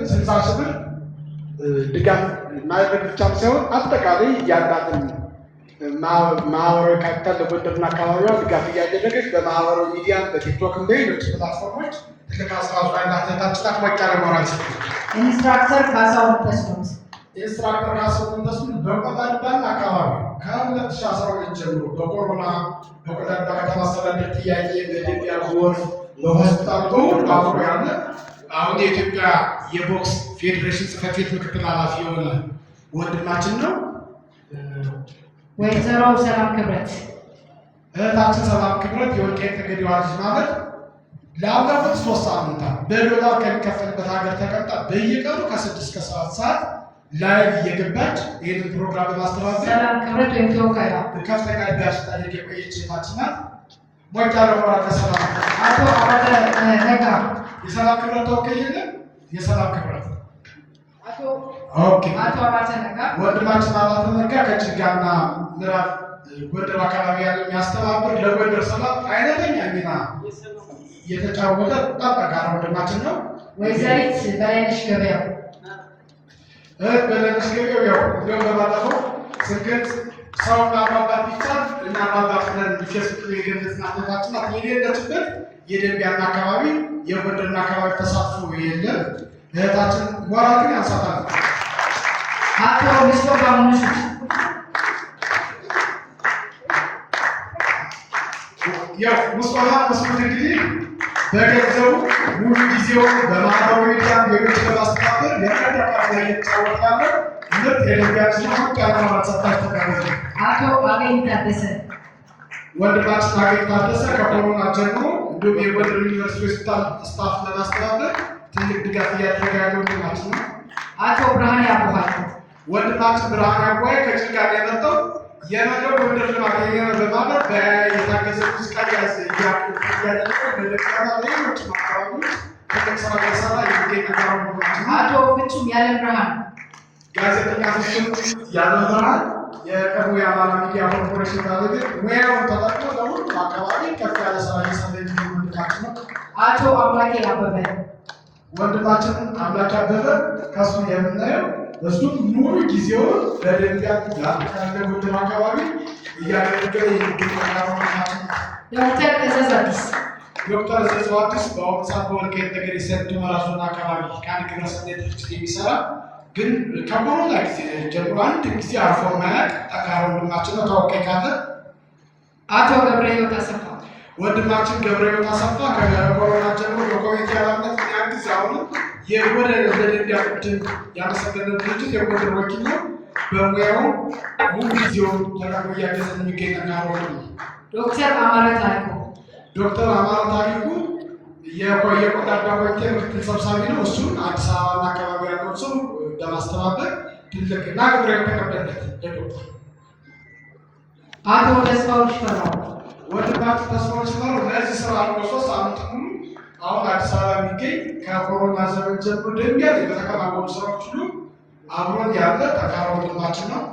60 ሺህ ብር ድጋፍ ማድረግ ብቻም ሳይሆን አጠቃላይ ያላትን ማህበራዊ ካፒታል ለጎንደርና አካባቢዋ ድጋፍ እያደረገች በማህበራዊ ሚዲያ በቲክቶክ እና ሌሎች ፕላትፎርሞች ትልቅ አስተዋጽኦ ያላት እህታችን ሞቅ ያለ ሞራል ኢንስትራክተር ካሳሁን ተስኖት በቆዳ ድባና አካባቢ ከ2012 ጀምሮ በቆሮና በቆዳ ድባ ከተማ አስተዳደር ጥያቄ በኢትዮጵያ ጎርፍ ለሆስፒታል በሁሉ አብሮ ያለ አሁን የኢትዮጵያ የቦክስ ፌዴሬሽን ጽሕፈት ቤት ምክትል ኃላፊ የሆነ ወንድማችን ነው። ወይዘሮ ሰላም ክብረት እህታችን ሰላም ክብረት የወልቃይት ጠገዴ ልጅ ማለት ላለፉት 3 ሳምንታት በዶላር ከሚከፈልበት ሀገር ተቀምጣ በየቀኑ ከ6 እስከ 7 ሰዓት ላይቭ እየገባች ይህንን ፕሮግራም በማስተባበር ሰላም ክብረት ወይም ተወካይ ከፍተኛ ድጋፍ ስታደርግ የቆየች እህታችን ናት። ሞቅ ያለ ሞራል ለሰላም። አቶ አባተ ነጋ የሰላም ክብረት ተወካይ የለም። የሰላም ክብረት አቶ አባተ ነጋ ወንድማችን አባተ ነጋ ከጭጋና ምዕራብ ጎንደር አካባቢ ያለ የሚያስተባብር ለጎንደር ሰላም አይነተኛ ሚና የተጫወተ ጠበቃ ወንድማችን ነው። ወይዘሪት በላይነሽ ገበያው በላይነሽ ገበያው እንደውም በባለፈው ስንገት ሰው ማባባት ቢቻል እና ማባባት ነን ፌስቡክ የገለጽናት እህታችን ናት። የሌለችበት የደንቢያና አካባቢ የጎንደርና አካባቢ ተሳትፎ የለም። እህታችን ሞራል ግን ያንሳታል። አቶ ሙስጠፋ ሙሱ ሙስጠፋ ሙሱ እንግዲህ በገንዘቡ ሙሉ ጊዜውን በማህበራዊ ሚዲያ ሌሎች በማስተባበር የቀደቃ የተጫወተ ያለ ምርጥ የደንቢያ ሲሆን ቀለማት ሰጣች ተካፈለ። አቶ አገኝ ታደሰ ወንድማችን አገኝ ታደሰ ከኮሮና ጀምሮ እንዲሁም የጎንደር ዩኒቨርሲቲ ሆስፒታል ስታፍ ለማስተባበር ትልቅ ድጋፍ እያደረገ ያለው ወንድማችን ነው። አቶ ብርሃን ያቦሃል ወንድማችን ብርሃን ያቦሃል ከጭቃ የመጣው የመለው ጎንደር ልማት በማበር የታገዘ ሙዚቃ እያደረገ በደቀማ ሌሎች አካባቢዎች ትልቅ ስራ እየሰራ የሚገኝ ተጋሩ ወንድማችን። አቶ ፍጹም ያለም ብርሃን ጋዜጠኛ ፍጹም ያለም ብርሃን የቀድሞ የአማራ ሚዲያ ኮርፖሬሽን ባለቤት ሙያውን ተጠቅሞ ለሁሉም አካባቢ ከፍ ያለ ስራ እየሰራ የሚገኝ ወንድማችን ነው። አቶ አምላኬ አበበ ወንድማችን አምላኬ አበበ ከሱ የምናየው እሱም ሙሉ ጊዜውን በደንቢያ ጎንደር አካባቢ እያገለገለ የሚገኝ ወንድማችን። ዶክተር እዘዝ አዲስ በአሁኑ ሰዓት በወልቃይት ጠገዴ ሰቲት ሁመራ ዞን አካባቢ ከአንድ ግብረሰናይ ድርጅት የሚሰራ ግን ከኮሮና ጊዜ ጀምሮ አንድ ጊዜ አርፎ ማያውቅ ጠንካራ ወንድማችን ነው። ተወካይ ካለ አቶ ገብረሕይወት አሰፋ ወንድማችን ገብረሕይወት አሰፋ ከኮሮና ጀምሮ በኮሚቴ አባልነት ያግዝ አሁን የጎንደር ለደንቢያ ቡድን ያመሰገነ ድርጅት የጎንደር ወኪል ነው። በሙያው ሙሉ ጊዜውን ተጠቅሞ እያገዘ የሚገኝ ጠንካራ ወንድም ነው። ዶክተር አማረ ታሪኩ የቆዳ ድባ ኮሚቴ ምክትል ሰብሳቢ ነው። እሱን አዲስ አበባና አካባቢ ያለው ሰው በማስተባበር ትልቅ እና ግብረ የተቀበለለት ዶክተር አቶ ተስፋው ሽፈራው ወንድማችን ተስፋው ሽፈራው ለዚህ ስራ አልቆ 3 ሳምንት ሙሉ አሁን አዲስ አበባ የሚገኝ ከኮሮና ዘመን ጀምሮ ደንቢያ በተከናወኑ ስራዎች ሁሉ አብሮን ያለ ጠንካራ ወንድማችን ነው።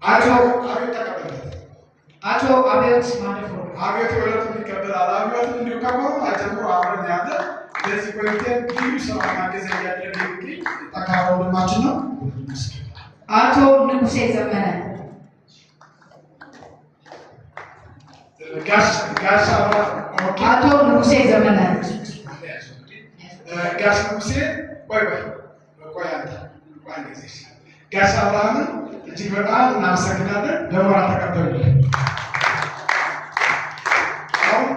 አቶ አቤት ተቀበለለት አቶ አቤት ማንደፍሮ አቤት ወለት ይቀበላል። አቤት እንዲሁ ከኮሮና ጀምሮ አብሮን ያለ ለዚህ ኮሚቴ ልዩ ስራ ማገዝ ያደረገ የሚገኝ ጠንካራ ወንድማችን ነው። አቶ ንጉሴ ዘመነ አቶ ንጉሴ ዘመነ ጋሽ ንጉሴ ጋሽ አብርሃምን እጅግ በጣም እናመሰግናለን። በሞራል ተቀበሉልን። አሁን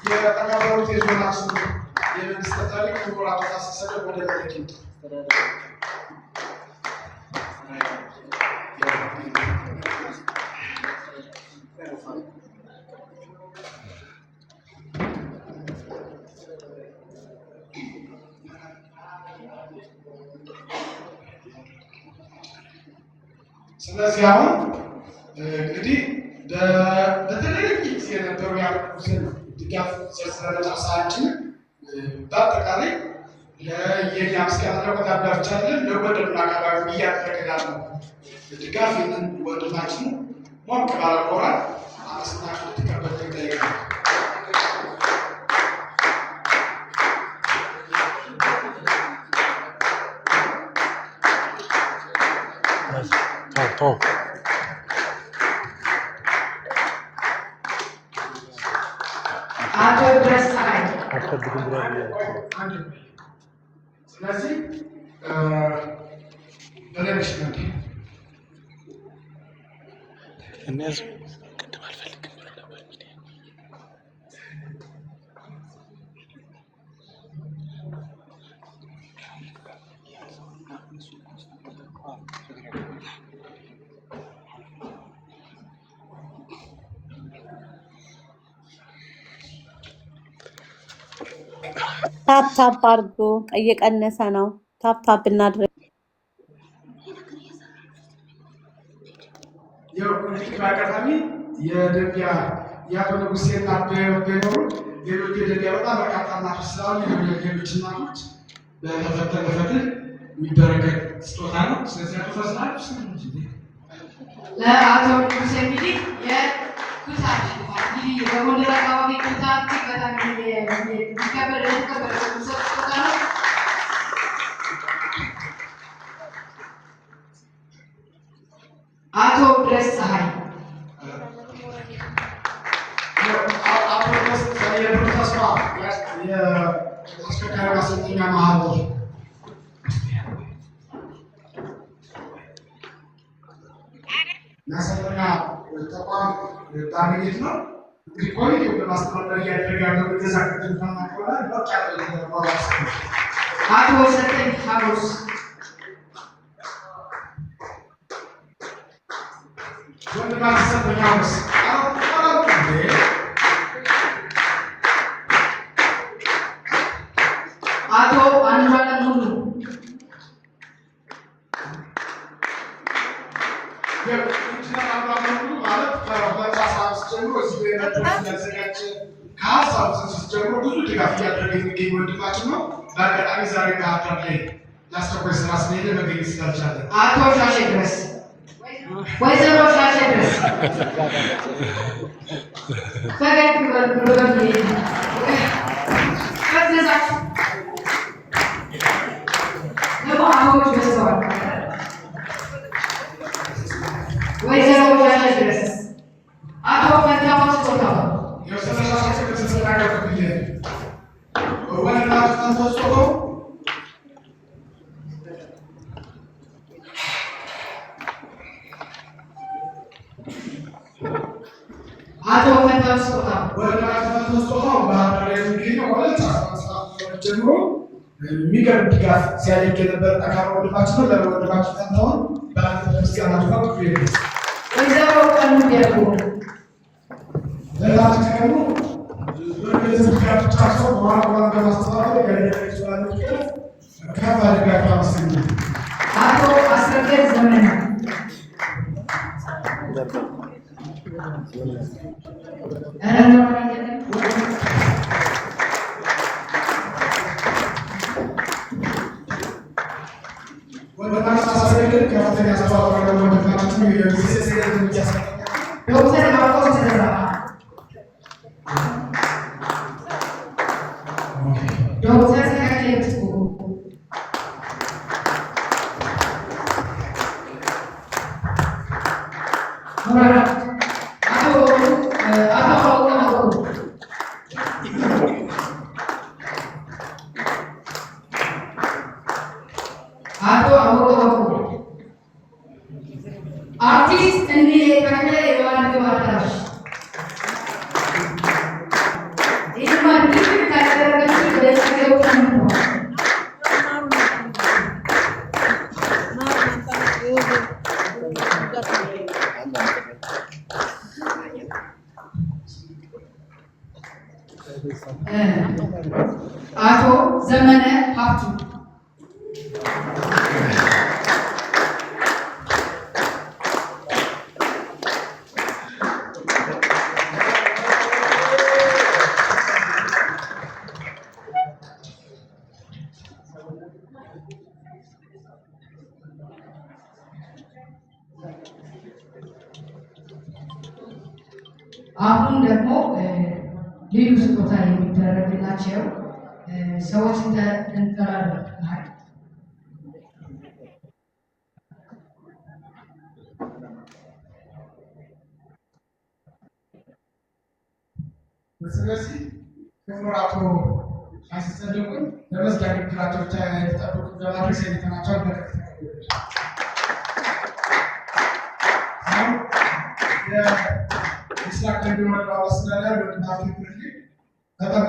የተቀበሉት የዞናችን የመንግስት ተጠሪ ክቡር አቶ ታሰሰ ወደ መድረክ ይምጡ። ስለዚህ አሁን እንግዲህ በተለያየ ጊዜ የነበሩ ያሉትን ድጋፍ ስለመጨረሳችን በአጠቃላይ ለየኛ ምስጋና ለቆዳዳቻለን ለጎንደርና አካባቢ እያደረግን ያለው ድጋፍ ይህንን ወንድማችን ሞቅ ባለ ሞራል አመስግናችሁ ተቀበል ይጠይቃል። አቶ ድረስ ፀሐይ ስለዚህ በሌሎች ነው እነዚህ ቅድም አልፈልግም ብሎ ነበር ታፕ አድርጎ እየቀነሰ ነው። ታፕ እናድርግ። ያው አጋጣሚ የደንቢያ የአቶ ንጉሴና በኖሩ ሌሎች የደንቢያ በጣም በርካታ እናቶች ስላሉ ሌሎች እናቶች በተፈተነ ፈትል የሚደረግ ስጦታ ነው። ስለዚህ አቶ ፈስላል ለአቶ ንጉሴ እንግዲህ የኩታ እንግዲህ በጎንደር አካባቢ ኩታ በጣም የሚከበር ስጦታ ነው። አቶ ድረስ ፀሐይ አቶ ድረስ የብሩ ተስፋ የአሽከርካሪ ማሰልጠኛ ማህበር ማሰልጠኛ ተቋም ባለቤት ነው። እንግዲህ ኮሚቴው በማስተባበር እያደረገ ያለው ገዛ ከተንታና ከሆነ በቃ አቶ ሰጠኝ ሀጎስ አቶ አንዷለም ሙሉ ጀምሮ ብዙ ድጋፍ እያደረገ የሚገኝ ወንድማችን ነው። በአጋጣሚ ዛሬ ባህርዳር ላይ ለአስቸኳይ ስራ ስለሄደ መገኘት ስላልቻለ አቶ ሻሼ ድረስ ወይዘሮ ሻሼ ድረስ ፈገግ ብሎ ከትዛችሁ ደግሞ አበቦች በዝተዋል። ወይዘሮ ሻሼ ድረስ አቶ ፈንታሁን ስጦታው አቶ ፈንታሁን ስጦታው ባህርዳር የሚገኘው ጀምሮ የሚገርም ድጋፍ ሲያደርግ የነበረ ጠንካራ ወንድማችን ነው። ለወንድማችን ፈንታሁን በአንድ ክርስቲያና ድጋፍ ወይዘሮ ቀኑ ዲያቆ ለታች ቀኑ በቤተክርስቲያኖቻቸው በማቋቋም በማስተባበር ያደረገ ይችላል። ከፍ አድርጋችሁ አመስግኑ። አቶ አስረገድ ዘመነ ከፍተኛ አስተዋጽኦ ወንድማችን ነው። የጊዜ ሰገድ የሚያስቀ ዶክተር ማርቆስ ተዘራ ዶክተር ተከሌት አቶ አወቀ አርቲስት እንዲህ ተክለ የዋልድ ባዳሽ አቶ ዘመነ ሀብቱ አሁን ደግሞ ልዩ ስጦታ የሚደረግላቸው ሰዎች እንጠራለን። ስለዚህ ክቡር አቶ አስጸደቁን ለመዝጊያ ንግግራቸው ብቻ የተጠበቁት በማድረግ ሴኔተናቸውን በቀጥታ የምስራቅ ደንቢ ወረዳ አስተዳዳሪ ወንድማቸው በጣም